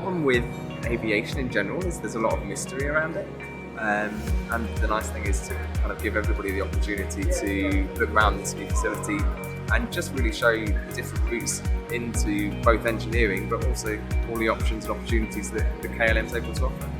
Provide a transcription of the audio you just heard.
problem with aviation in general is there's a lot of mystery around it. And the nice thing is to kind of give everybody the opportunity to look around this new facility and just really show you the different routes into both engineering, but also all the options and opportunities that the KLM's able to offer.